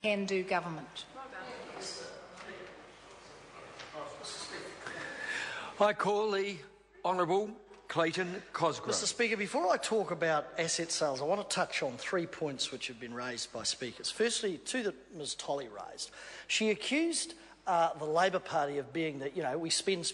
can-do government. I call the Honourable Clayton Cosgrove. Mr Speaker, before I talk about asset sales, I want to touch on 3 points which have been raised by speakers. Firstly, two that Ms Tolley raised. She accused the Labor Party of being that, we spend.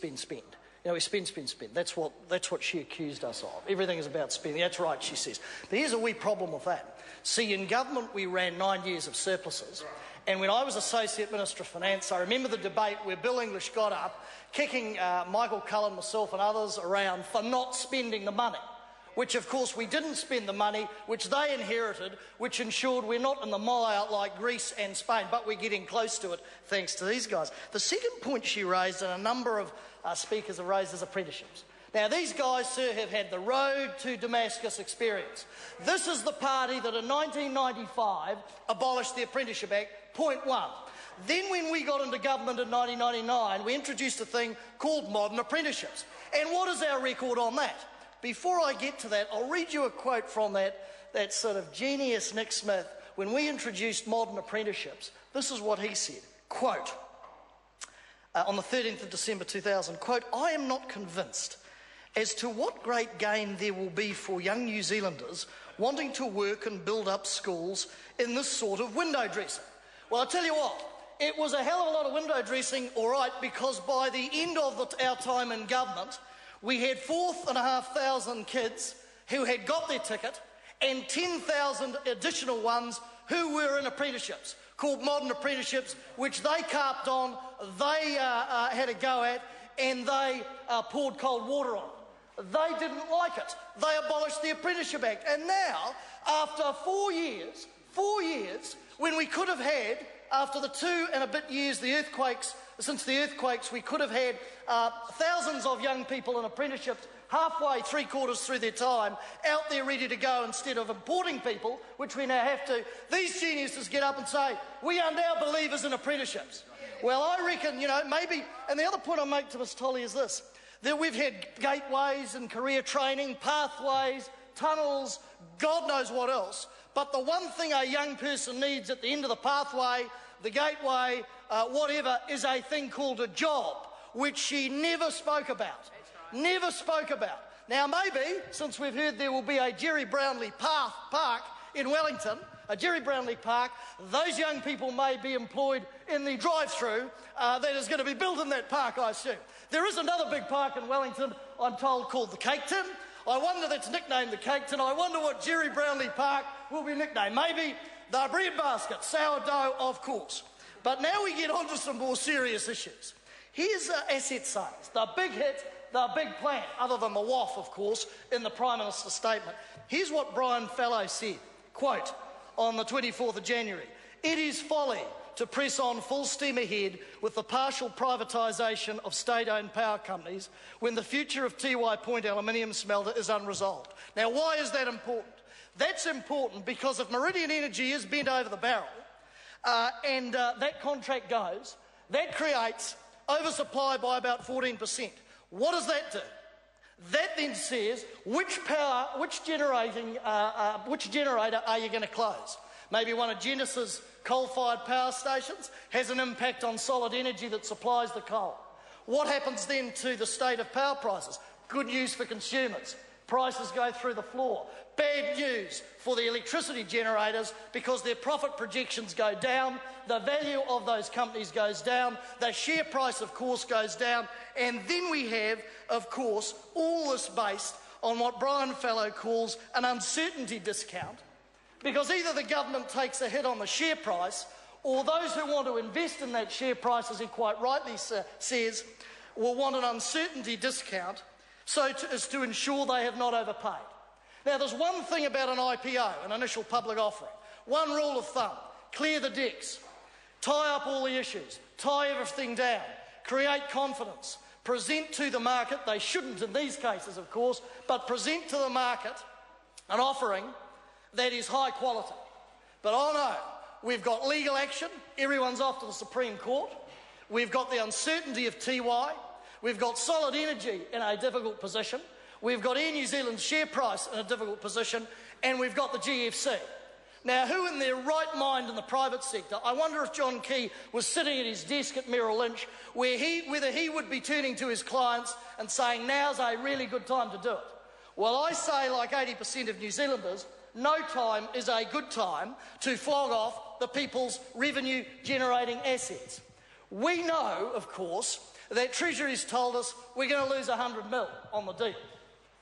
We spend. That's what she accused us of. Everything is about spending. That's right, she says. But here's a wee problem with that. See, in government we ran 9 years of surpluses, and when I was Associate Minister of Finance, I remember the debate where Bill English got up, kicking Michael Cullen, myself and others around for not spending the money, which of course we didn't spend the money, which they inherited, which ensured we're not in the mire like Greece and Spain, but we're getting close to it thanks to these guys. The second point she raised, and a number of speakers have raised, is apprenticeships. Now, these guys, sir, have had the road to Damascus experience. This is the party that in 1995 abolished the Apprenticeship Act, point one. Then when we got into government in 1999, we introduced a thing called modern apprenticeships. And what is our record on that? Before I get to that, I'll read you a quote from that sort of genius Nick Smith. When we introduced modern apprenticeships, this is what he said, quote, on the 13th of December 2000, quote, "I am not convinced as to what great gain there will be for young New Zealanders wanting to work and build up schools in this sort of window dressing." Well, I'll tell you what, it was a hell of a lot of window dressing, all right, because by the end of our time in government, we had 4,500 kids who had got their ticket and 10,000 additional ones who were in apprenticeships, called modern apprenticeships, which they carped on, they had a go at, and they poured cold water on. They didn't like it. They abolished the Apprenticeship Act. And now, after 4 years, when we could have had, after the 2 and a bit years, since the earthquakes, we could have had thousands of young people in apprenticeships halfway, 3/4 through their time, out there ready to go instead of importing people, which we now have to. These geniuses get up and say, we are now believers in apprenticeships. Well, I reckon, maybe, and the other point I make to Ms Tolley is this, that we've had gateways and career training, pathways, tunnels, God knows what else, but the one thing a young person needs at the end of the pathway, the gateway, whatever, is a thing called a job, which she never spoke about. Never spoke about. Now, maybe, since we've heard there will be a Jerry Brownlee Park in Wellington, a Jerry Brownlee Park, those young people may be employed in the drive-through that is going to be built in that park, I assume. There is another big park in Wellington, I'm told, called the Cake Tin. I wonder that's nicknamed the Cake Tin. I wonder what Jerry Brownlee Park will be nicknamed. Maybe the bread basket, sourdough, of course. But now we get on to some more serious issues. Here's asset sales, the big hit, the big plan, other than the WAF, of course, in the Prime Minister's statement. Here's what Brian Fallow said, quote, on the 24th of January, "It is folly to press on full steam ahead with the partial privatisation of state-owned power companies when the future of Tiwai Point aluminium smelter is unresolved." Now, why is that important? That's important because if Meridian Energy is bent over the barrel and that contract goes, that creates oversupply by about 14%. What does that do? That then says which generator are you going to close? Maybe one of Genesis coal-fired power stations has an impact on Solid Energy that supplies the coal. What happens then to the state of power prices? Good news for consumers. Prices go through the floor. Bad news for the electricity generators because their profit projections go down, the value of those companies goes down, the share price, of course, goes down, and then we have, of course, all this based on what Brian Fallow calls an uncertainty discount, because either the government takes a hit on the share price or those who want to invest in that share price, as he quite rightly says, will want an uncertainty discount as to ensure they have not overpaid. Now, there's one thing about an IPO, an initial public offering. One rule of thumb, clear the decks, tie up all the issues, tie everything down, create confidence, present to the market, they shouldn't in these cases, of course, but present to the market an offering that is high quality. But oh no, we've got legal action, everyone's off to the Supreme Court, we've got the uncertainty of Tiwai, we've got Solid Energy in a difficult position, we've got Air New Zealand's share price in a difficult position, and we've got the GFC. Now, who in their right mind in the private sector, I wonder if John Key was sitting at his desk at Merrill Lynch, whether he would be turning to his clients and saying, now's a really good time to do it. Well, I say, like 80% of New Zealanders, no time is a good time to flog off the people's revenue-generating assets. We know, of course, that Treasury's told us we're going to lose 100 mil on the deal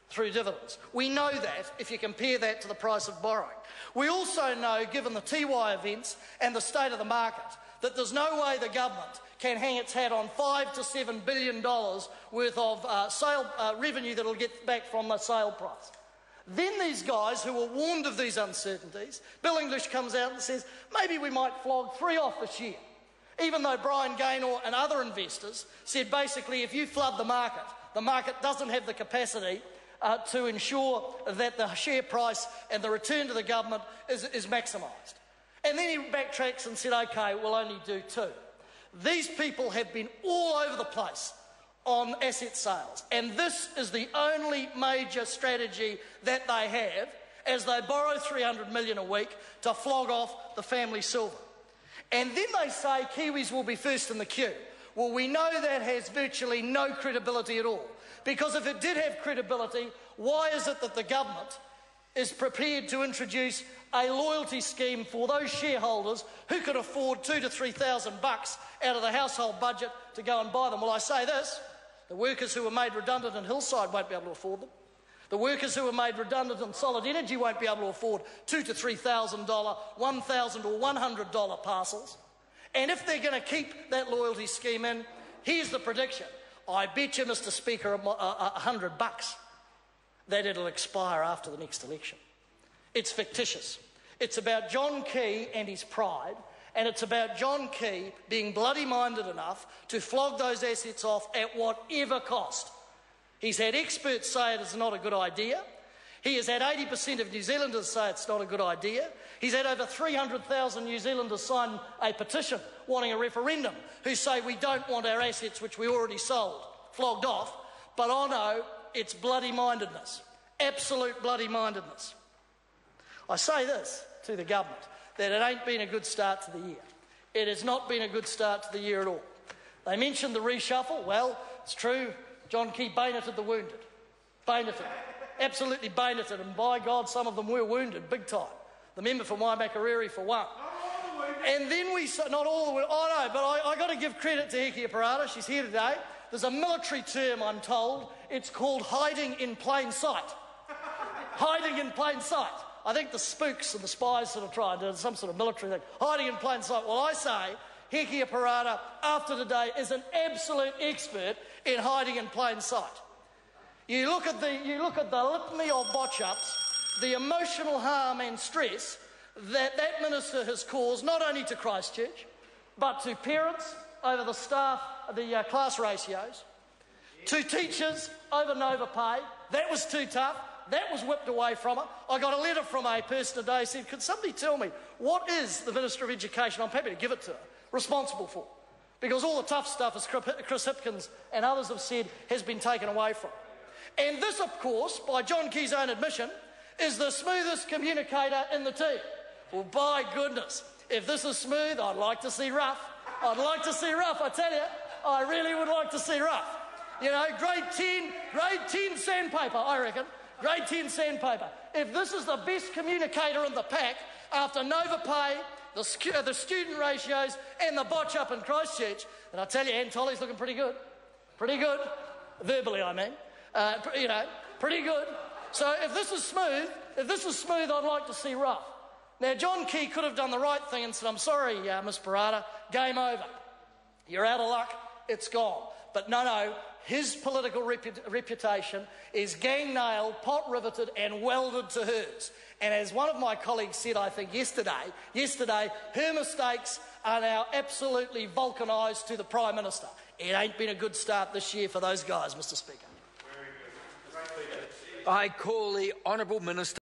through dividends. We know that if you compare that to the price of borrowing. We also know, given the Tiwai events and the state of the market, that there's no way the government can hang its hat on $5 to $7 billion worth of sale revenue that it'll get back from the sale price. Then these guys who were warned of these uncertainties, Bill English comes out and says, maybe we might flog 3 off this year. Even though Brian Gaynor and other investors said basically if you flood the market doesn't have the capacity to ensure that the share price and the return to the government is maximised. And then he backtracks and said, OK, we'll only do 2. These people have been all over the place on asset sales, and this is the only major strategy that they have as they borrow $300 million a week to flog off the family silver. And then they say Kiwis will be first in the queue. Well, we know that has virtually no credibility at all, because if it did have credibility, why is it that the government is prepared to introduce a loyalty scheme for those shareholders who could afford $2,000 to $3,000 out of the household budget to go and buy them? Well, I say this, the workers who were made redundant in Hillside won't be able to afford them. The workers who were made redundant in Solid Energy won't be able to afford $2,000 to $3,000, $1,000 or $100 parcels. And if they're going to keep that loyalty scheme in, here's the prediction. I bet you, Mr. Speaker, $100 that it'll expire after the next election. It's fictitious. It's about John Key and his pride, and it's about John Key being bloody-minded enough to flog those assets off at whatever cost. He's had experts say it is not a good idea. He has had 80% of New Zealanders say it's not a good idea. He's had over 300,000 New Zealanders sign a petition wanting a referendum who say we don't want our assets, which we already sold, flogged off. But I know it's bloody-mindedness, absolute bloody-mindedness. I say this to the government, that it ain't been a good start to the year. It has not been a good start to the year at all. They mentioned the reshuffle. Well, it's true, John Key bayoneted the wounded. Bayoneted. Absolutely bayoneted. And by God, some of them were wounded, big time. The member for Waimakariri, for one. And then we... Not all the wounded. I know, but I got to give credit to Hekia Parata. She's here today. There's a military term, I'm told. It's called hiding in plain sight. Hiding in plain sight. I think the spooks and the spies sort of tried to do some sort of military thing. Hiding in plain sight. Well, I say Hekia Parata, after today, is an absolute expert in hiding in plain sight. You look at the litany of botch-ups, the emotional harm and stress that minister has caused, not only to Christchurch, but to parents over the staff, the class ratios, to teachers over Nova Pay. That was too tough. That was whipped away from her. I got a letter from a person today who said, could somebody tell me what is the Minister of Education, I'm happy to give it to her, responsible for? Because all the tough stuff, as Chris Hipkins and others have said, has been taken away from her. And this, of course, by John Key's own admission, is the smoothest communicator in the team. Well, by goodness, if this is smooth, I'd like to see rough. I'd like to see rough, I tell you. I really would like to see rough. You know, grade 10 sandpaper, I reckon. Grade 10 sandpaper. If this is the best communicator in the pack after Nova Pay, the student ratios and the botch-up in Christchurch, then I tell you, Ann Tolley's looking pretty good. Pretty good. Verbally, I mean. You know, pretty good. So if this is smooth, I'd like to see rough. Now, John Key could have done the right thing and said, I'm sorry, Miss Parata, game over. You're out of luck, it's gone. But no, his political reputation is gang-nailed, pot-riveted and welded to hers. And as one of my colleagues said, I think yesterday, her mistakes are now absolutely vulcanised to the Prime Minister. It ain't been a good start this year for those guys, Mr. Speaker. I call the Honourable Minister